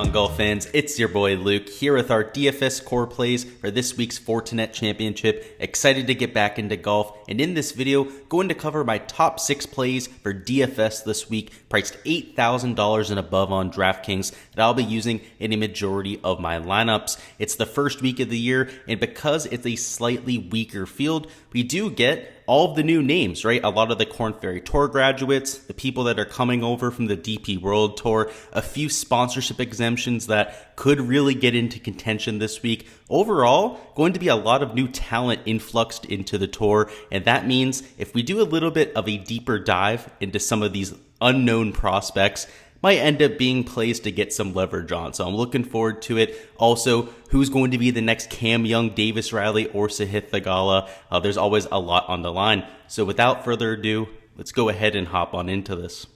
on, golf fans? It's your boy Luke here with our DFS core plays for this week's Fortinet Championship. Excited to get back into golf, and in this video, going to cover my top 6 plays for DFS this week, priced $8,000 and above on Draftkings, that I'll be using in a majority of my lineups. It's the first week of the year, and because it's a slightly weaker field, we do get all of the new names, right? A lot of the Korn Ferry Tour graduates, the people that are coming over from the DP World Tour, a few sponsorship exemptions that could really get into contention this week. Overall, going to be a lot of new talent influxed into the tour, and that means if we do a little bit of a deeper dive into some of these unknown prospects, might end up being plays to get some leverage on. So I'm looking forward to it. Also, who's going to be the next Cam Young, Davis Riley, or Sahith Theegala? There's always a lot on the line. So without further ado, let's go ahead and hop on into this.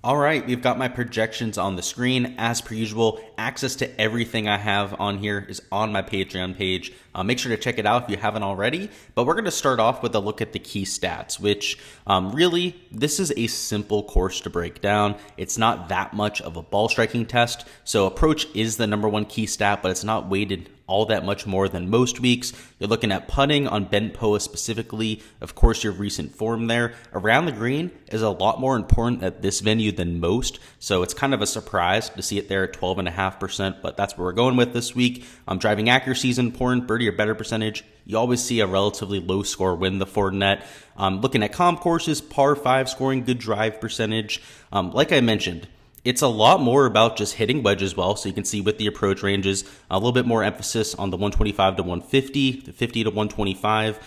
All right, we've got my projections on the screen. As per usual, access to everything I have on here is on my Patreon page. Make sure to check it out if you haven't already. But we're going to start off with a look at the key stats, which really, this is a simple course to break down. It's not that much of a ball striking test. So approach is the number one key stat, but it's not weighted all that much more than most weeks. You're looking at putting on bent POA specifically. Of course, your recent form there. Around the green is a lot more important at this venue than most, so it's kind of a surprise to see it there at 12.5%, but that's where we're going with this week. Driving accuracy is important, birdie or better percentage. You always see a relatively low score win the Fortinet. Looking at comp courses, par 5 scoring, good drive percentage. Like I mentioned, it's a lot more about just hitting wedge as well. So you can see with the approach ranges, a little bit more emphasis on the 125 to 150, the 50 to 125,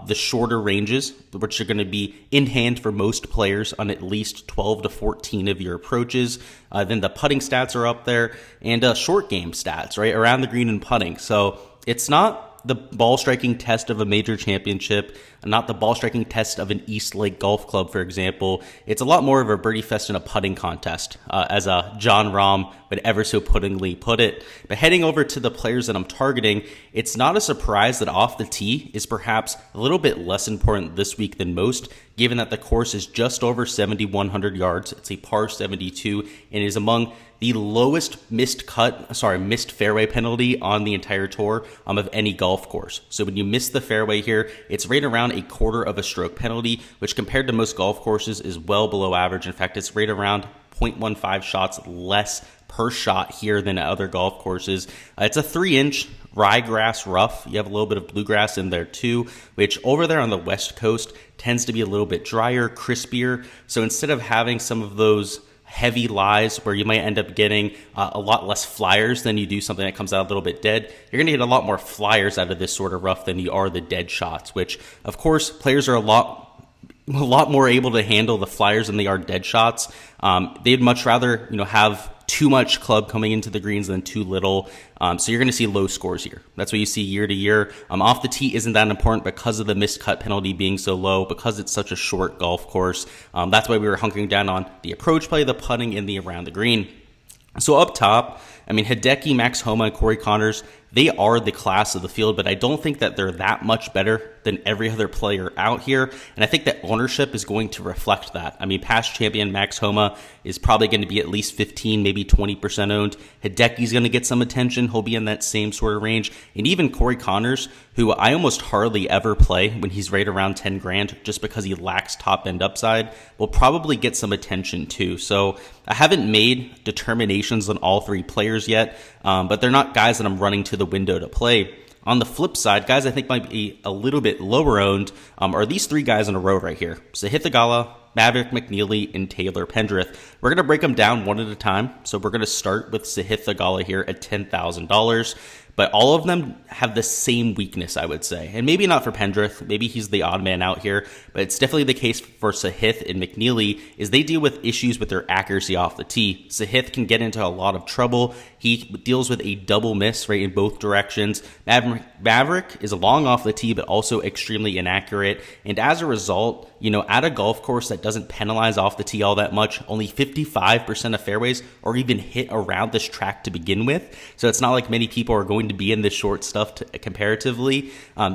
the shorter ranges, which are going to be in hand for most players on at least 12 to 14 of your approaches. Then the putting stats are up there, and short game stats, right, around the green and putting. So it's not the ball striking test of a major championship, not the ball striking test of an East Lake Golf Club, for example. It's a lot more of a birdie fest and a putting contest, as John Rahm would ever so puttingly put it. But heading over to the players that I'm targeting, it's not a surprise that off the tee is perhaps a little bit less important this week than most, given that the course is just over 7,100 yards. It's a par 72 and is among the lowest missed fairway penalty on the entire tour of any golf course. So when you miss the fairway here, it's right around a quarter of a stroke penalty, which compared to most golf courses is well below average. In fact, it's right around 0.15 shots less per shot here than at other golf courses. It's a 3-inch ryegrass rough. You have a little bit of bluegrass in there too, which over there on the West Coast tends to be a little bit drier, crispier. So instead of having some of those heavy lies where you might end up getting a lot less flyers than you do something that comes out a little bit dead, you're going to get a lot more flyers out of this sort of rough than you are the dead shots, which of course players are a lot more able to handle the flyers than they are dead shots. They'd much rather have too much club coming into the greens than too little. So you're going to see low scores here. That's what you see year to year. Off the tee isn't that important because of the missed cut penalty being so low, because it's such a short golf course. That's why we were hunkering down on the approach play, the putting, and the around the green. So up top, Hideki, Max Homa, and Corey Connors, they are the class of the field, but I don't think that they're that much better than every other player out here, and I think that ownership is going to reflect that. Past champion Max Homa is probably going to be at least 15, maybe 20% owned. Hideki's going to get some attention. He'll be in that same sort of range. And even Corey Connors, who I almost hardly ever play when he's right around 10 grand just because he lacks top end upside, will probably get some attention too. So I haven't made determinations on all 3 players yet, but they're not guys that I'm running to the window to play. On the flip side, guys I think might be a little bit lower owned are these 3 guys in a row right here. Sahith Theegala, Maverick McNeely, and Taylor Pendrith. We're going to break them down one at a time. So we're going to start with Sahith Theegala here at $10,000. But all of them have the same weakness, I would say. And maybe not for Pendrith. Maybe he's the odd man out here. But it's definitely the case for Sahith and McNeely is they deal with issues with their accuracy off the tee. Sahith can get into a lot of trouble. He deals with a double miss right in both directions. Maverick is long off the tee, but also extremely inaccurate. And as a result, at a golf course that that doesn't penalize off the tee all that much. Only 55% of fairways are even hit around this track to begin with. So it's not like many people are going to be in this short stuff comparatively.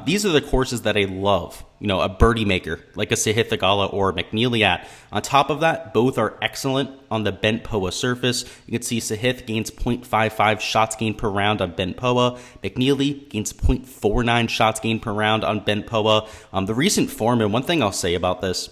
These are the courses that I love, a birdie maker like a Sahith Theegala or McNeely at. On top of that, both are excellent on the bent POA surface. You can see Sahith gains 0.55 shots gained per round on bent POA. McNeely gains 0.49 shots gained per round on bent POA. The recent form, and one thing I'll say about this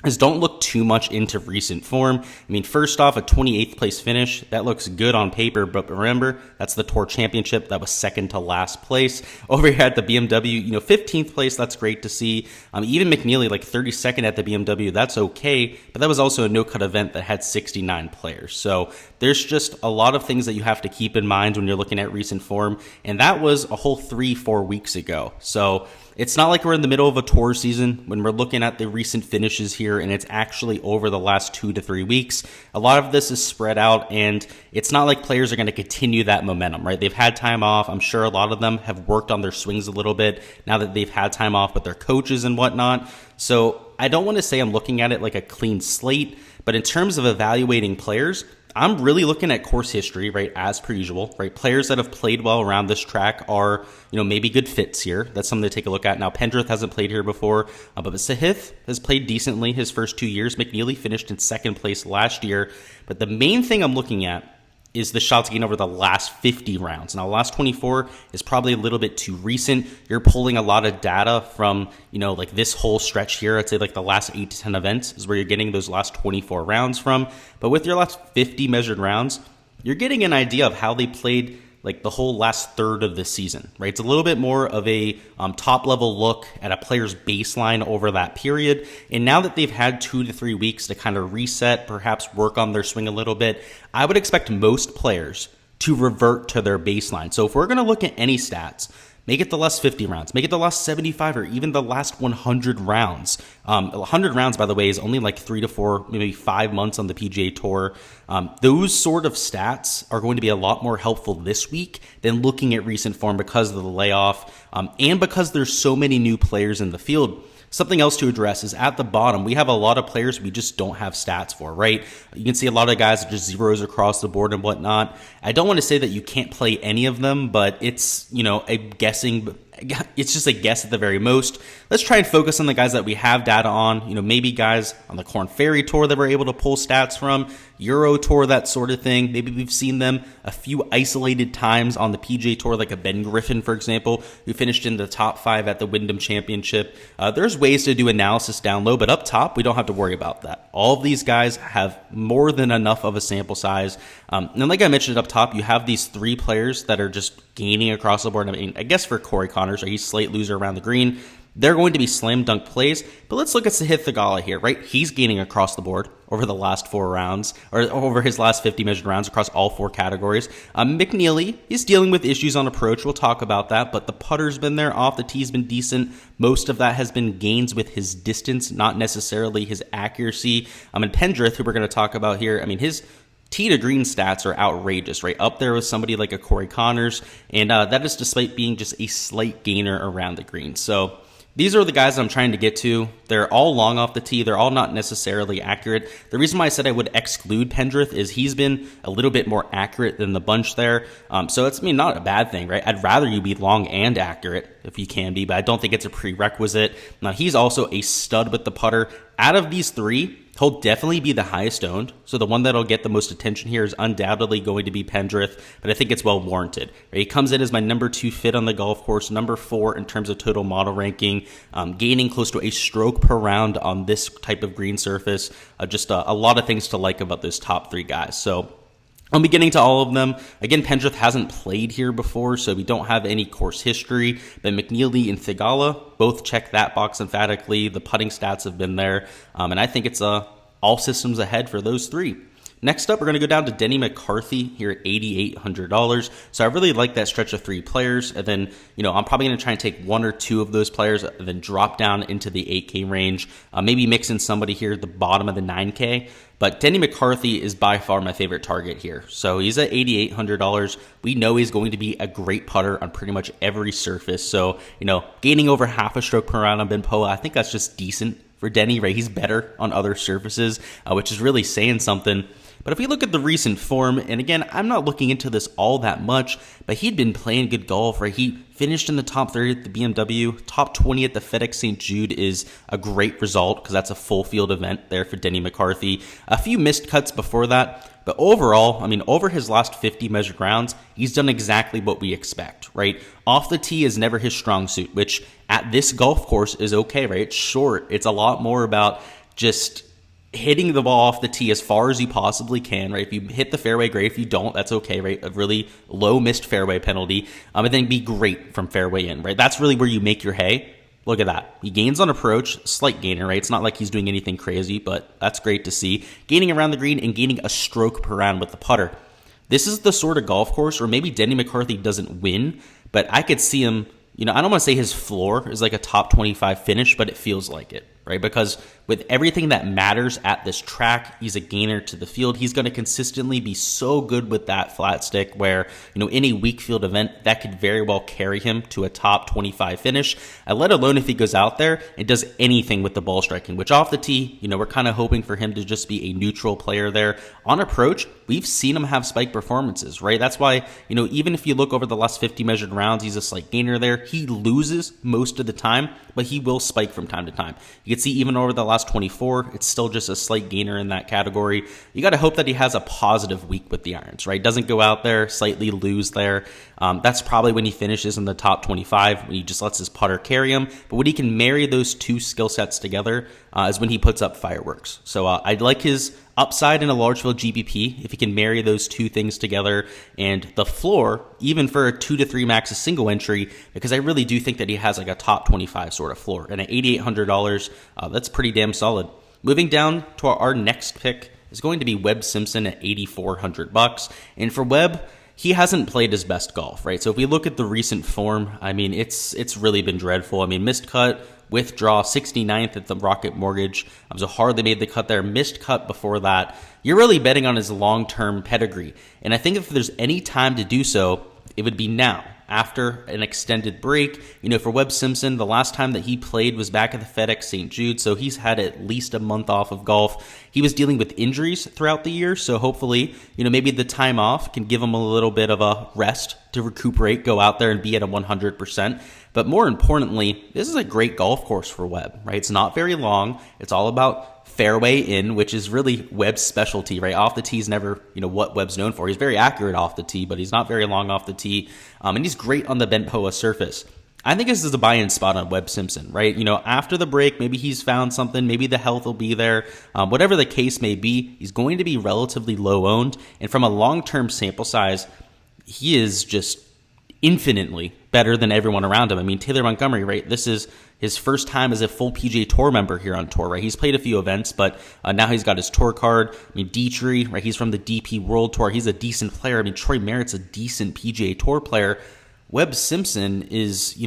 is don't look too much into recent form. I mean, first off, a 28th place finish, that looks good on paper, but remember, that's the Tour Championship. That was second to last place. Over here at the BMW, 15th place, that's great to see. Even McNeely, like 32nd at the BMW, that's okay, but that was also a no-cut event that had 69 players. So there's just a lot of things that you have to keep in mind when you're looking at recent form, and that was a whole 3-4 weeks ago. So it's not like we're in the middle of a tour season when we're looking at the recent finishes here, and it's actually over the last 2 to 3 weeks. A lot of this is spread out, and it's not like players are going to continue that momentum, right? They've had time off. I'm sure a lot of them have worked on their swings a little bit now that they've had time off with their coaches and whatnot. So I don't want to say I'm looking at it like a clean slate, but in terms of evaluating players, I'm really looking at course history, right, as per usual, right? Players that have played well around this track are, maybe good fits here. That's something to take a look at. Now, Pendrith hasn't played here before, but Sahith has played decently his first 2 years. McNeely finished in second place last year. But the main thing I'm looking at is the shots gained over the last 50 rounds. Now, the last 24 is probably a little bit too recent. You're pulling a lot of data from, like this whole stretch here. I'd say like the last 8 to 10 events is where you're getting those last 24 rounds from. But with your last 50 measured rounds, you're getting an idea of how they played like the whole last third of the season, right? It's a little bit more of a top level look at a player's baseline over that period. And now that they've had 2 to 3 weeks to kind of reset, perhaps work on their swing a little bit, I would expect most players to revert to their baseline. So if we're going to look at any stats, make it the last 50 rounds, make it the last 75, or even the last 100 rounds. 100 rounds, by the way, is only like 3 to 4, maybe 5 months on the PGA Tour. Those sort of stats are going to be a lot more helpful this week than looking at recent form because of the layoff and because there's so many new players in the field. Something else to address is at the bottom, we have a lot of players we just don't have stats for, right? You can see a lot of guys that just zeros across the board and whatnot. I don't want to say that you can't play any of them, but it's, a guessing. It's just a guess at the very most. Let's try and focus on the guys that we have data on, maybe guys on the Korn Ferry Tour that we're able to pull stats from, Euro Tour, that sort of thing. Maybe we've seen them a few isolated times on the PGA Tour, like a Ben Griffin, for example, who finished in the top 5 at the Wyndham Championship. There's ways to do analysis down low, but up top, we don't have to worry about that. All of these guys have more than enough of a sample size. And like I mentioned up top, you have these 3 players that are just gaining across the board. I mean, I guess for Corey Connors, he's slate loser around the green. They're going to be slam dunk plays, but let's look at Sahith Theegala here, right? He's gaining across the board over the last 4 rounds, or over his last 50 measured rounds across all 4 categories. McNeely, he's dealing with issues on approach. We'll talk about that, but the putter's been there, off the tee's been decent. Most of that has been gains with his distance, not necessarily his accuracy. And Pendrith, who we're going to talk about here, I mean, his tee to green stats are outrageous, right? Up there with somebody like a Corey Connors, and that is despite being just a slight gainer around the green. So these are the guys I'm trying to get to. They're all long off the tee. They're all not necessarily accurate. The reason why I said I would exclude Pendrith is he's been a little bit more accurate than the bunch there. So it's not a bad thing, right? I'd rather you be long and accurate if you can be, but I don't think it's a prerequisite. Now, he's also a stud with the putter. Out of these 3, he'll definitely be the highest owned. So the one that'll get the most attention here is undoubtedly going to be Pendrith, but I think it's well warranted. He comes in as my number 2 fit on the golf course, number 4 in terms of total model ranking, gaining close to a stroke per round on this type of green surface. Just a lot of things to like about those top 3 guys. So I'll be getting to all of them. Again, Pendrith hasn't played here before, so we don't have any course history. But McNeely and Theegala both check that box emphatically. The putting stats have been there, and I think it's all systems ahead for those 3. Next up, we're going to go down to Denny McCarthy here at $8,800. So I really like that stretch of 3 players. And then, I'm probably going to try and take 1 or 2 of those players and then drop down into the 8K range. Maybe mix in somebody here at the bottom of the 9K. But Denny McCarthy is by far my favorite target here. So he's at $8,800. We know he's going to be a great putter on pretty much every surface. So, gaining over half a stroke per round on Ben POA, I think that's just decent for Denny, right? He's better on other surfaces, which is really saying something. But if we look at the recent form, and again, I'm not looking into this all that much, but he'd been playing good golf, right? He finished in the top 30 at the BMW, top 20 at the FedEx St. Jude is a great result because that's a full field event there for Denny McCarthy. A few missed cuts before that, but overall, I mean, over his last 50 measured rounds, he's done exactly what we expect, right? Off the tee is never his strong suit, which at this golf course is okay, right? It's short. It's a lot more about just hitting the ball off the tee as far as you possibly can, right? If you hit the fairway, great. If you don't, that's okay, right? A really low missed fairway penalty, and then be great from fairway in, right? That's really where you make your hay. Look at that. He gains on approach, slight gainer, right? It's not like he's doing anything crazy, but that's great to see. Gaining around the green and gaining a stroke per round with the putter. This is the sort of golf course where maybe Denny McCarthy doesn't win, but I could see him, I don't want to say his floor is like a top 25 finish, but it feels like it, right? Because with everything that matters at this track, he's a gainer to the field. He's going to consistently be so good with that flat stick where, in a weak field event, that could very well carry him to a top 25 finish, let alone if he goes out there and does anything with the ball striking, which off the tee, we're kind of hoping for him to just be a neutral player there. On approach, we've seen him have spike performances, right? That's why, even if you look over the last 50 measured rounds, he's a slight gainer there. He loses most of the time, but he will spike from time to time. You can see even over the last 24, it's still just a slight gainer in that category. You got to hope that he has a positive week with the irons, right? Doesn't go out there, slightly lose there. That's probably when he finishes in the top 25, when he just lets his putter carry him. But when he can marry those two skill sets together is when he puts up fireworks. So I'd like his upside in a large field GPP if he can marry those two things together, and the floor even for a 2 to 3 max a single entry, because I really do think that he has like a top 25 sort of floor, and at $8,800 that's pretty damn solid. Moving down to our next pick is going to be Webb Simpson at $8,400, and for Webb, he hasn't played his best golf, right? So if we look at the recent form, I mean, it's really been dreadful. I mean, missed cut, withdraw, 69th at the Rocket Mortgage. So hardly made the cut there. Missed cut before that. You're really betting on his long-term pedigree. And I think if there's any time to do so, it would be now, after an extended break. For Webb Simpson, the last time that he played was back at the FedEx St. Jude, so he's had at least a month off of golf. He was dealing with injuries throughout the year, so hopefully, maybe the time off can give him a little bit of a rest to recuperate, go out there and be at a 100%. But more importantly, this is a great golf course for Webb, right? It's not very long. It's all about fairway in, which is really Webb's specialty, right? Off the tee is never, what Webb's known for. He's very accurate off the tee, but he's not very long off the tee. And he's great on the bent POA surface. I think this is a buy-in spot on Webb Simpson, right? After the break, maybe he's found something. Maybe the health will be there. Whatever the case may be, he's going to be relatively low owned. And from a long-term sample size, he is just infinitely better than everyone around him. I mean, Taylor Montgomery, right? This is his first time as a full PGA Tour member here on tour, right? He's played a few events, but now he's got his tour card. I mean, Dietrich, right? He's from the DP World Tour. He's a decent player. I mean, Troy Merritt's a decent PGA Tour player. Webb Simpson is,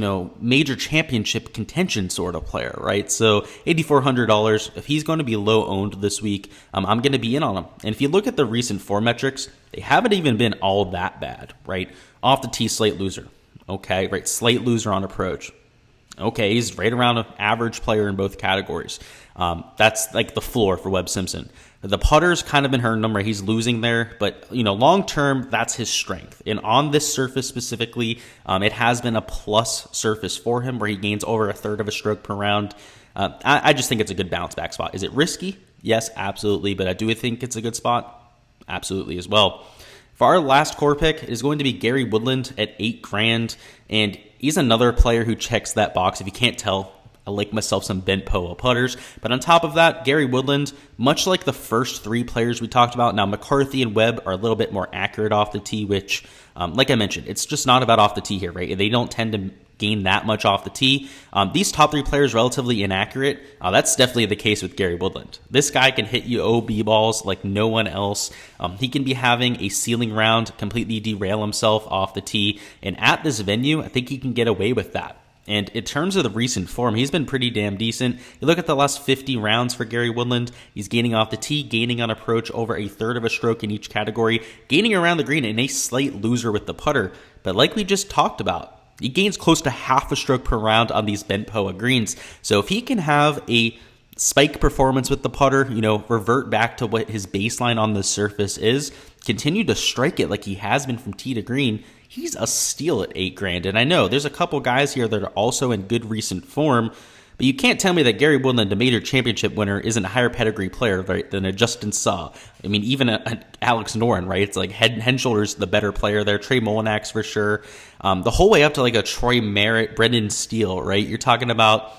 major championship contention sort of player, right? So $8,400, if he's going to be low owned this week, I'm going to be in on him. And if you look at the recent form metrics, they haven't even been all that bad, right? Off the tee, slight loser. Okay, right, slight loser on approach. Okay, he's right around an average player in both categories. That's like the floor for Webb Simpson. The putter's kind of been hurting him, right? He's losing there, but long term, that's his strength. And on this surface specifically, it has been a plus surface for him, where he gains over a third of a stroke per round. I just think it's a good bounce back spot. Is it risky? Yes, absolutely, but I do think it's a good spot. Absolutely as well. For our last core pick is going to be Gary Woodland at $8,000, and he's another player who checks that box. If you can't tell, I like myself some bent POA putters. But on top of that, Gary Woodland, much like the first three players we talked about, now McCarthy and Webb are a little bit more accurate off the tee, which, like I mentioned, it's just not about off the tee here, right? They don't tend to gain that much off the tee. These top three players relatively inaccurate. That's definitely the case with Gary Woodland. This guy can hit you OB balls like no one else. He can be having a ceiling round, completely derail himself off the tee. And at this venue, I think he can get away with that. And in terms of the recent form, he's been pretty damn decent. You look at the last 50 rounds for Gary Woodland, he's gaining off the tee, gaining on approach over a third of a stroke in each category, gaining around the green, and a slight loser with the putter. But like we just talked about, he gains close to half a stroke per round on these bent POA greens. So if he can have a spike performance with the putter, revert back to what his baseline on the surface is, continue to strike it like he has been from tee to green, he's a steal at $8,000. And I know there's a couple guys here that are also in good recent form, but you can't tell me that Gary Woodland, a major championship winner, isn't a higher pedigree player, right, than a Justin Suh. I mean, even a Alex Noren, right? It's like head and shoulders the better player there. Trey Mullinax for sure. The whole way up to like a Troy Merritt, Brendan Steele, right? You're talking about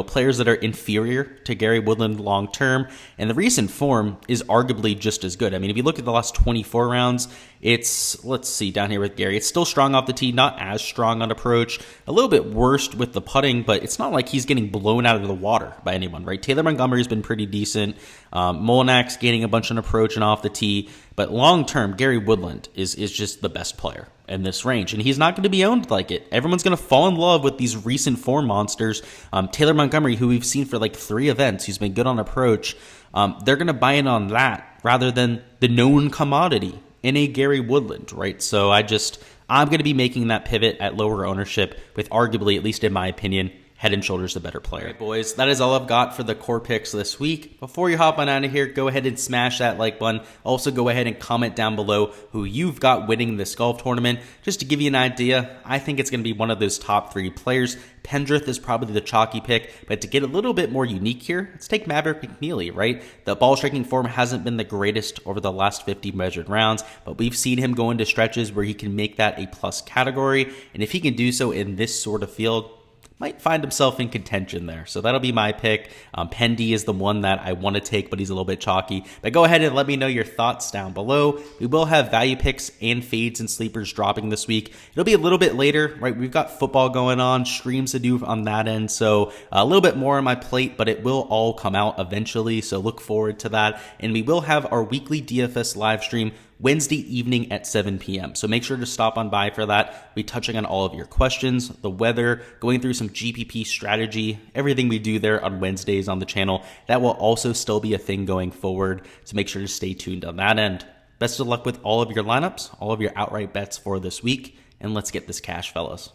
players that are inferior to Gary Woodland long term, and the recent form is arguably just as good. I mean, if you look at the last 24 rounds, it's, let's see, down here with Gary, it's still strong off the tee, not as strong on approach, a little bit worse with the putting, but it's not like he's getting blown out of the water by anyone, right? Taylor Montgomery's been pretty decent. Mullinax gaining a bunch on approach and off the tee, but long term, Gary Woodland is just the best player in this range, and he's not going to be owned like it. Everyone's going to fall in love with these recent form monsters. Taylor Montgomery, who we've seen for like 3 events, he's been good on approach. They're going to buy in on that rather than the known commodity in a Gary Woodland, right? So I'm going to be making that pivot at lower ownership with arguably, at least in my opinion, head and shoulders the better player. All right, boys, that is all I've got for the core picks this week. Before you hop on out of here, go ahead and smash that like button. Also, go ahead and comment down below who you've got winning this golf tournament. Just to give you an idea, I think it's going to be one of those top 3 players. Pendrith is probably the chalky pick, but to get a little bit more unique here, let's take Maverick McNeely, right? The ball striking form hasn't been the greatest over the last 50 measured rounds, but we've seen him go into stretches where he can make that a plus category, and if he can do so in this sort of field, might find himself in contention there. So that'll be my pick. Pendy is the one that I want to take, but he's a little bit chalky. But go ahead and let me know your thoughts down below. We will have value picks and fades and sleepers dropping this week. It'll be a little bit later, right? We've got football going on, streams to do on that end. So a little bit more on my plate, but it will all come out eventually. So look forward to that. And we will have our weekly DFS live stream Wednesday evening at 7 p.m. So make sure to stop on by for that. We'll be touching on all of your questions, the weather, going through some GPP strategy, everything we do there on Wednesdays on the channel. That will also still be a thing going forward. So make sure to stay tuned on that end. Best of luck with all of your lineups, all of your outright bets for this week, and let's get this cash, fellas.